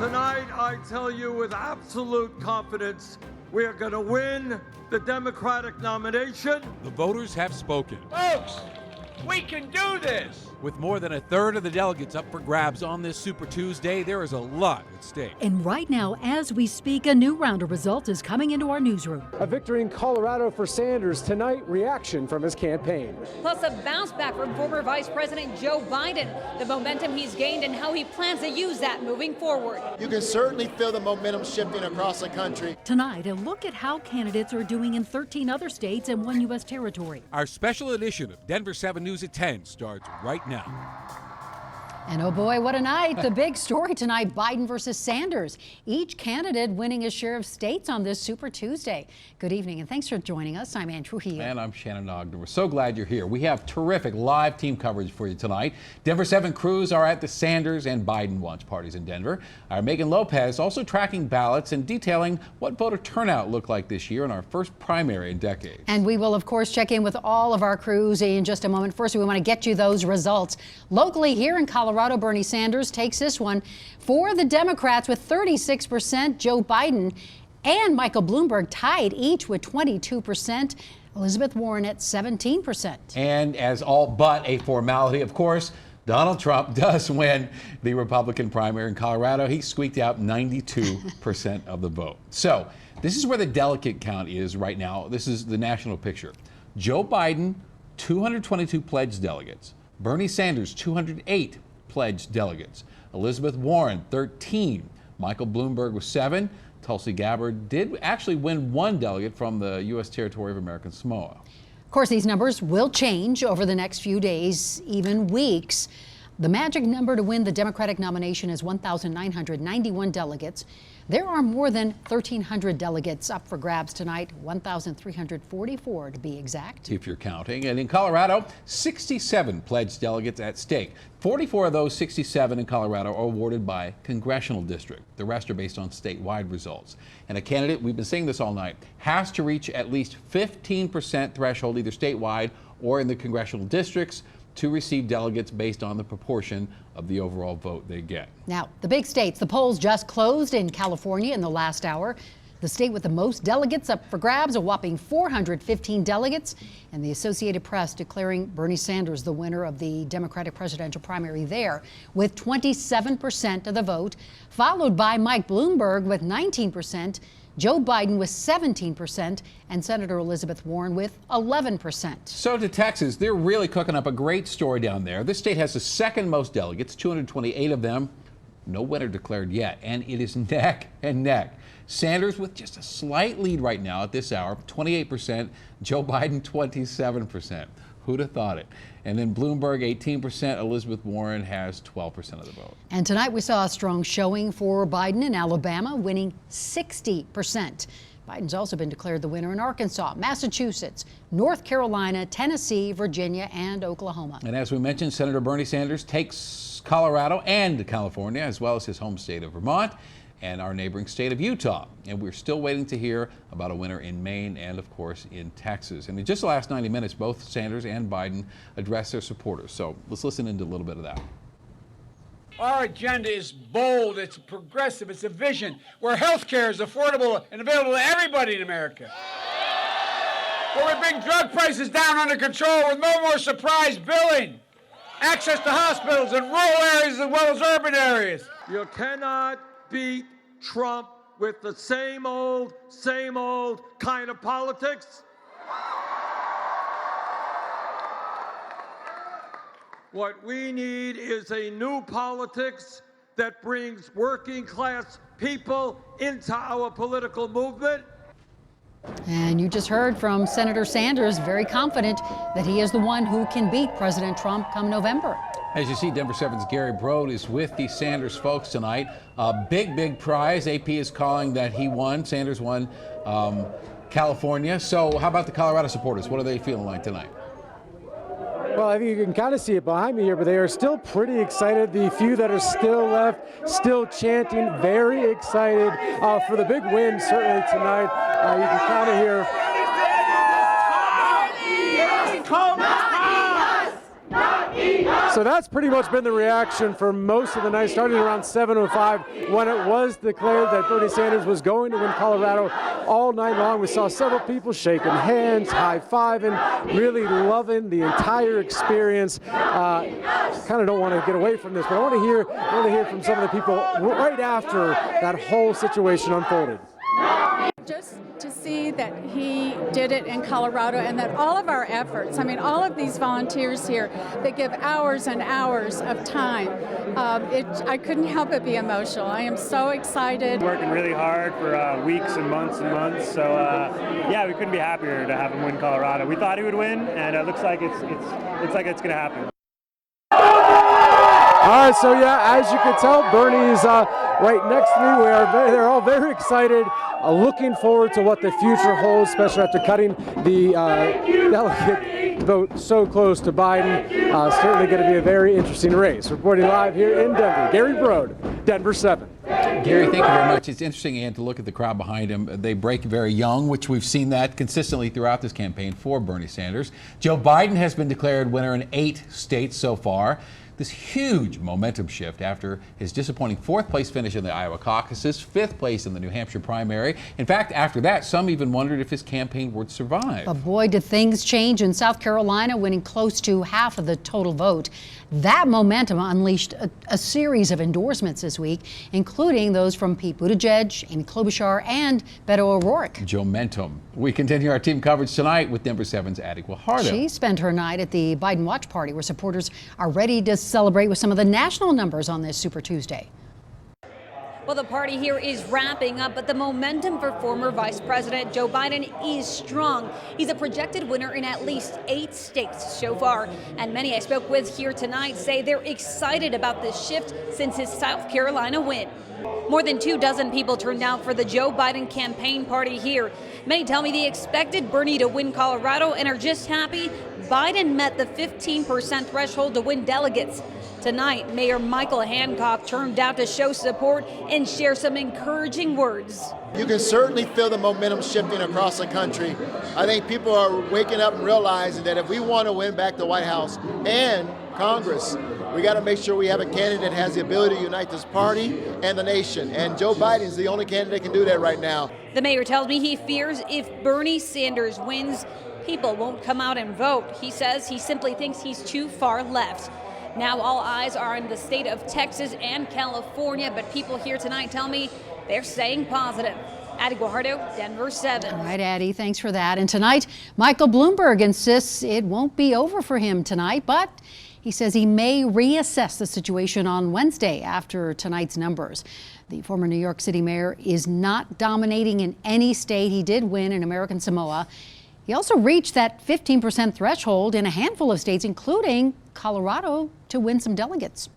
Tonight, I tell you with absolute confidence, we are going to win the Democratic nomination. The voters have spoken. Folks, we can do this. With more than a third of the delegates up for grabs on this Super Tuesday, there is a lot at stake. And right now, as we speak, a new round of results is coming into our newsroom. A victory in Colorado for Sanders tonight, reaction from his campaign. Plus a bounce back from former Vice President Joe Biden, the momentum he's gained and how he plans to use that moving forward. You can certainly feel the momentum shifting across the country. Tonight, a look at how candidates are doing in 13 other states and 1 U.S. territory. Our special edition of Denver 7 News at 10 starts right now. And oh boy, what a night. The big story tonight, Biden versus Sanders. Each candidate winning a share of states on this Super Tuesday. Good evening and thanks for joining us. I'm Ann Trujillo. And I'm Shannon Ogden. We're so glad you're here. We have terrific live team coverage for you tonight. Denver 7 crews are at the Sanders and Biden launch parties in Denver. Our Megan Lopez also tracking ballots and detailing what voter turnout looked like this year in our first primary in decades. And we will, of course, check in with all of our crews in just a moment. First, we want to get you those results. Locally here in Colorado, Bernie Sanders takes this one for the Democrats with 36%. Joe Biden and Michael Bloomberg tied each with 22%. Elizabeth Warren at 17%. And as all but a formality, of course, Donald Trump does win the Republican primary in Colorado. He squeaked out 92% of the vote. So this is where the delegate count is right now. This is the national picture. Joe Biden, 222 pledged delegates. Bernie Sanders, 208 pledged delegates. Elizabeth Warren, 13. Michael Bloomberg was 7. Tulsi Gabbard did actually win 1 delegate from the U.S. territory of American Samoa. Of course, these numbers will change over the next few days, even weeks. The magic number to win the Democratic nomination is 1,991 delegates. There are more than 1,300 delegates up for grabs tonight, 1,344 to be exact. If you're counting. And in Colorado, 67 pledged delegates at stake. 44 of those 67 in Colorado are awarded by congressional district. The rest are based on statewide results. And a candidate, we've been saying this all night, has to reach at least 15% threshold either statewide or in the congressional districts to receive delegates based on the proportion of the overall vote they get. Now, the big states, the polls just closed in California in the last hour. The state with the most delegates up for grabs, a whopping 415 delegates, and the Associated Press declaring Bernie Sanders the winner of the Democratic presidential primary there with 27% of the vote, followed by Mike Bloomberg with 19%, Joe Biden with 17%, and Senator Elizabeth Warren with 11%. So to Texas, they're really cooking up a great story down there. This state has the second most delegates, 228 of them. No winner declared yet, and it is neck and neck. Sanders with just a slight lead right now at this hour, 28%. Joe Biden, 27%. Who'd have thought it? And then Bloomberg, 18%. Elizabeth Warren has 12% of the vote. And tonight we saw a strong showing for Biden in Alabama, winning 60%. Biden's also been declared the winner in Arkansas, Massachusetts, North Carolina, Tennessee, Virginia, and Oklahoma. And as we mentioned, Senator Bernie Sanders takes Colorado and California, as well as his home state of Vermont and our neighboring state of Utah. And we're still waiting to hear about a winner in Maine and, of course, in Texas. And in just the last 90 minutes, both Sanders and Biden addressed their supporters. So let's listen into a little bit of that. Our agenda is bold, it's progressive, it's a vision where health care is affordable and available to everybody in America. Where we bring drug prices down under control with no more surprise billing. Access to hospitals in rural areas as well as urban areas. You cannot beat Trump with the same old kind of politics. What we need is a new politics that brings working class people into our political movement. And you just heard from Senator Sanders, very confident that he is the one who can beat President Trump come November. As you see, Denver 7's Gary Brode is with the Sanders folks tonight. A big prize. AP is calling that he won. Sanders won California. So how about the Colorado supporters? What are they feeling like tonight? Well, I think you can kind of see it behind me here, but they are still pretty excited. The few that are still left, still chanting, very excited for the big win, certainly tonight. You can kind of hear. So that's pretty much been the reaction for most of the night, starting around 7:05 when it was declared that Bernie Sanders was going to win Colorado all night long. We saw several people shaking hands, high-fiving, really loving the entire experience. Kind of don't want to get away from this, but I want to hear from some of the people right after that whole situation unfolded. Just to see that he did it in Colorado and that all of our efforts, I mean, all of these volunteers here, they give hours and hours of time. I couldn't help but be emotional. I am so excited. Working really hard for weeks and months. So yeah, we couldn't be happier to have him win Colorado. We thought he would win, and it looks like it's going to happen. All right, so yeah, as you can tell, Bernie's right next to me. They're all very excited, looking forward to what the future holds, especially after cutting the delegate vote so close to Biden. Certainly going to be a very interesting race. Reporting live here in Denver, Gary Brode, Denver 7. Gary, thank you very much. It's interesting, Ann, to look at the crowd behind him. They break very young, which we've seen that consistently throughout this campaign for Bernie Sanders. Joe Biden has been declared winner in 8 states so far. This huge momentum shift after his disappointing 4th place finish in the Iowa caucuses, 5th place in the New Hampshire primary. In fact, after that, some even wondered if his campaign would survive. But boy, did things change in South Carolina, winning close to half of the total vote. That momentum unleashed a series of endorsements this week, including those from Pete Buttigieg, Amy Klobuchar, and Beto O'Rourke. Joementum. We continue our team coverage tonight with Denver 7's Addie Guajardo. She spent her night at the Biden Watch Party, where supporters are ready to celebrate with some of the national numbers on this Super Tuesday. Well, the party here is wrapping up, but the momentum for former Vice President Joe Biden is strong. He's a projected winner in at least 8 states so far, and many I spoke with here tonight say they're excited about this shift since his South Carolina win. More than 24 people turned out for the Joe Biden campaign party here. Many tell me they expected Bernie to win Colorado and are just happy Biden met the 15% threshold to win delegates. Tonight, Mayor Michael Hancock turned out to show support and share some encouraging words. You can certainly feel the momentum shifting across the country. I think people are waking up and realizing that if we want to win back the White House and Congress, we got to make sure we have a candidate that has the ability to unite this party and the nation. And Joe Biden's the only candidate that can do that right now. The mayor tells me he fears if Bernie Sanders wins, people won't come out and vote. He says he simply thinks he's too far left. Now all eyes are on the state of Texas and California, but people here tonight tell me they're staying positive. Addie Guajardo, Denver 7. All right, Addie, thanks for that. And tonight, Michael Bloomberg insists it won't be over for him tonight, but he says he may reassess the situation on Wednesday after tonight's numbers. The former New York City mayor is not dominating in any state. He did win in American Samoa. He also reached that 15% threshold in a handful of states, including Colorado, to win some delegates.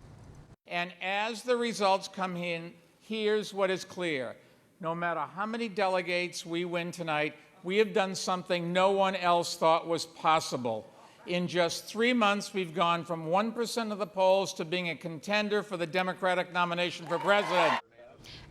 And as the results come in, here's what is clear. No matter how many delegates we win tonight, we have done something no one else thought was possible. In just 3 months, we've gone from 1% of the polls to being a contender for the Democratic nomination for president.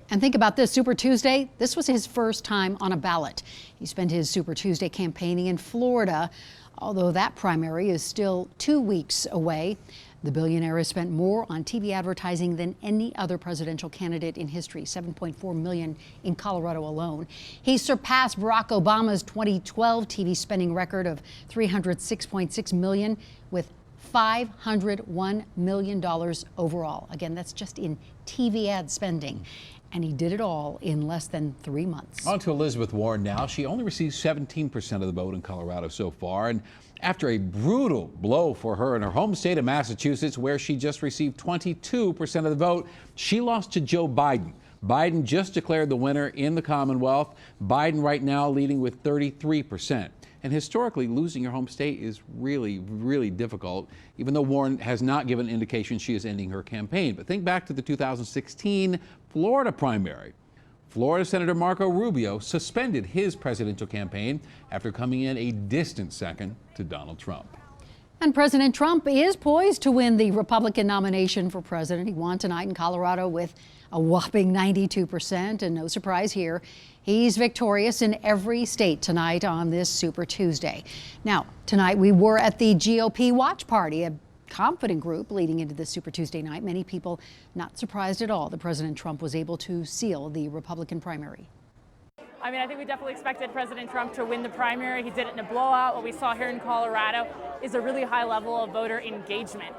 And think about this, Super Tuesday, this was his first time on a ballot. He spent his Super Tuesday campaigning in Florida, although that primary is still 2 weeks away. The billionaire has spent more on TV advertising than any other presidential candidate in history, $7.4 million in Colorado alone. He surpassed Barack Obama's 2012 TV spending record of $306.6 million with $501 million overall. Again, that's just in TV ad spending. And he did it all in less than 3 months. On to Elizabeth Warren now. She only received 17% of the vote in Colorado so far. And after a brutal blow for her in her home state of Massachusetts, where she just received 22% of the vote, she lost to Joe Biden. Biden just declared the winner in the Commonwealth. Biden right now leading with 33%. And historically, losing your home state is really, really difficult, even though Warren has not given indication she is ending her campaign. But think back to the 2016 Florida primary. Florida Senator Marco Rubio suspended his presidential campaign after coming in a distant second to Donald Trump. And President Trump is poised to win the Republican nomination for president. He won tonight in Colorado with a whopping 92%, and no surprise here, he's victorious in every state tonight on this Super Tuesday. Now, tonight we were at the GOP watch party, a confident group leading into this Super Tuesday night. Many people not surprised at all that President Trump was able to seal the Republican primary. I mean, I think we definitely expected President Trump to win the primary. He did it in a blowout. What we saw here in Colorado is a really high level of voter engagement.